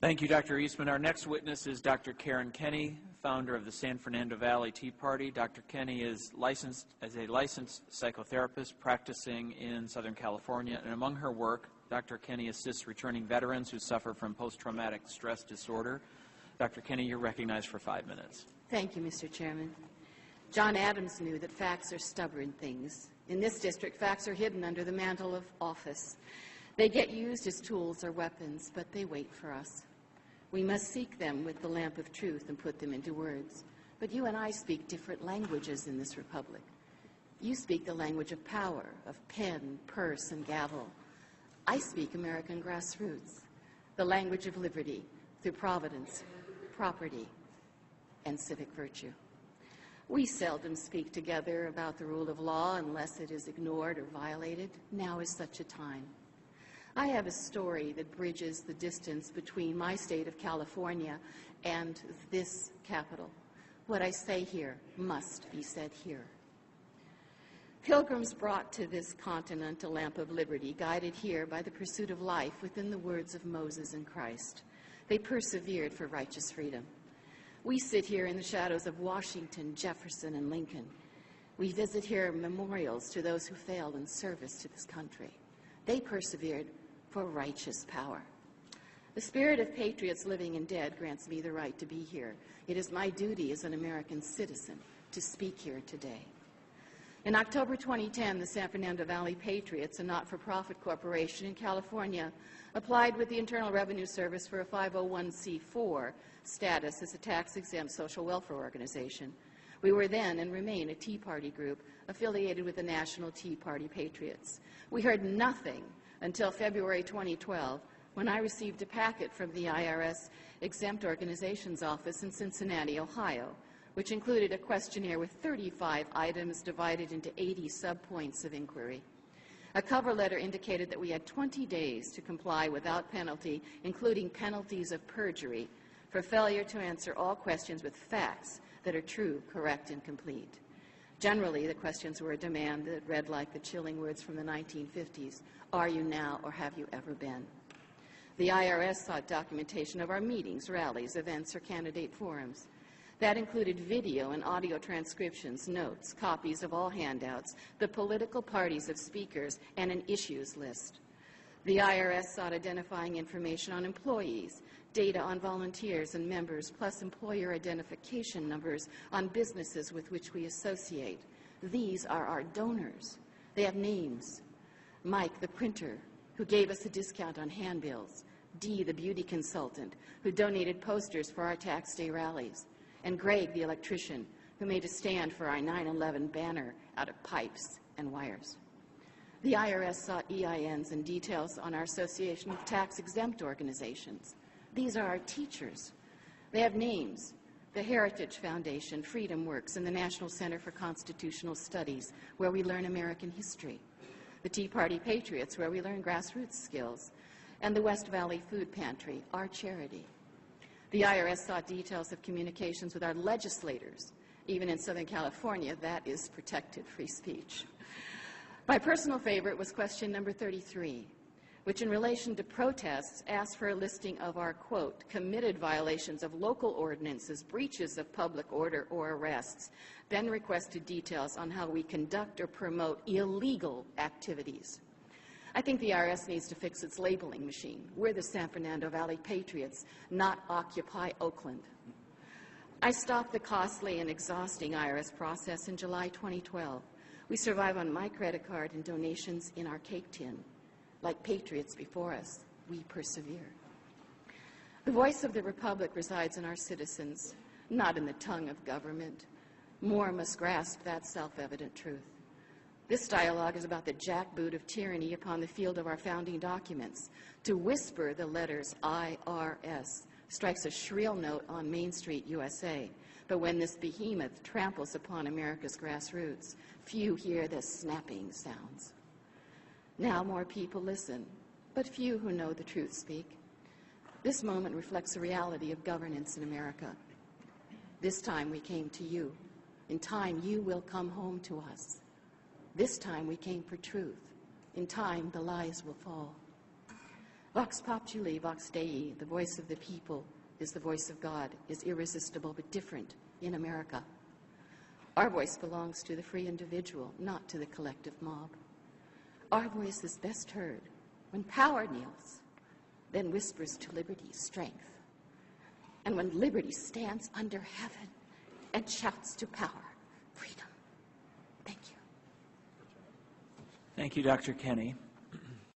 Thank you, Dr. Eastman. Our next witness is Dr. Karen Kenny, founder of the San Fernando Valley Tea Party. Dr. Kenny is licensed as a licensed psychotherapist practicing in Southern California, and among her work, Dr. Kenny assists returning veterans who suffer from post-traumatic stress disorder. Dr. Kenny, you're recognized for 5 minutes. Thank you, Mr. Chairman. John Adams knew that facts are stubborn things. In this district, facts are hidden under the mantle of office. They get used as tools or weapons, but they wait for us. We must seek them with the lamp of truth and put them into words. But you and I speak different languages in this republic. You speak the language of power, of pen, purse, and gavel. I speak American grassroots, the language of liberty through providence, property, and civic virtue. We seldom speak together about the rule of law unless it is ignored or violated. Now is such a time. I have a story that bridges the distance between my state of California and this capital. What I say here must be said here. Pilgrims brought to this continent a lamp of liberty, guided here by the pursuit of life within the words of Moses and Christ. They persevered for righteous freedom. We sit here in the shadows of Washington, Jefferson, and Lincoln. We visit here memorials to those who failed in service to this country. They persevered for righteous power. The spirit of patriots living and dead grants me the right to be here. It is my duty as an American citizen to speak here today. In October 2010, the San Fernando Valley Patriots, a not-for-profit corporation in California, applied with the Internal Revenue Service for a 501c4 status as a tax-exempt social welfare organization. We were then and remain a Tea Party group affiliated with the National Tea Party Patriots. We heard nothing until February 2012, when I received a packet from the IRS Exempt Organizations Office in Cincinnati, Ohio, which included a questionnaire with 35 items divided into 80 subpoints of inquiry. A cover letter indicated that we had 20 days to comply without penalty, including penalties of perjury, for failure to answer all questions with facts that are true, correct, and complete. Generally, the questions were a demand that read like the chilling words from the 1950s, "Are you now or have you ever been?" The IRS sought documentation of our meetings, rallies, events, or candidate forums. That included video and audio transcriptions, notes, copies of all handouts, the political parties of speakers, and an issues list. The IRS sought identifying information on employees, data on volunteers and members, plus employer identification numbers on businesses with which we associate. These are our donors. They have names. Mike, the printer, who gave us a discount on handbills. Dee, the beauty consultant, who donated posters for our tax day rallies. And Greg, the electrician, who made a stand for our 9/11 banner out of pipes and wires. The IRS sought EINs and details on our association with tax-exempt organizations. These are our teachers. They have names: the Heritage Foundation, Freedom Works, and the National Center for Constitutional Studies, where we learn American history. The Tea Party Patriots, where we learn grassroots skills. And the West Valley Food Pantry, our charity. The IRS sought details of communications with our legislators. Even in Southern California, that is protected free speech. My personal favorite was question number 33, which in relation to protests asked for a listing of our, quote, committed violations of local ordinances, breaches of public order, or arrests, then requested details on how we conduct or promote illegal activities. I think the IRS needs to fix its labeling machine. We're the San Fernando Valley Patriots, not Occupy Oakland. I stopped the costly and exhausting IRS process in July 2012. We survive on my credit card and donations in our cake tin. Like patriots before us, we persevere. The voice of the Republic resides in our citizens, not in the tongue of government. More must grasp that self-evident truth. This dialogue is about the jackboot of tyranny upon the field of our founding documents. To whisper the letters IRS strikes a shrill note on Main Street, USA. But when this behemoth tramples upon America's grassroots, few hear the snapping sounds. Now more people listen, but few who know the truth speak. This moment reflects the reality of governance in America. This time we came to you. In time you will come home to us. This time we came for truth. In time the lies will fall. Vox populi, vox Dei, the voice of the people is the voice of God, is irresistible but different in America. Our voice belongs to the free individual, not to the collective mob. Our voice is best heard when power kneels, then whispers to liberty strength, and when liberty stands under heaven and shouts to power freedom. Thank you. Thank you, Dr. Kenny.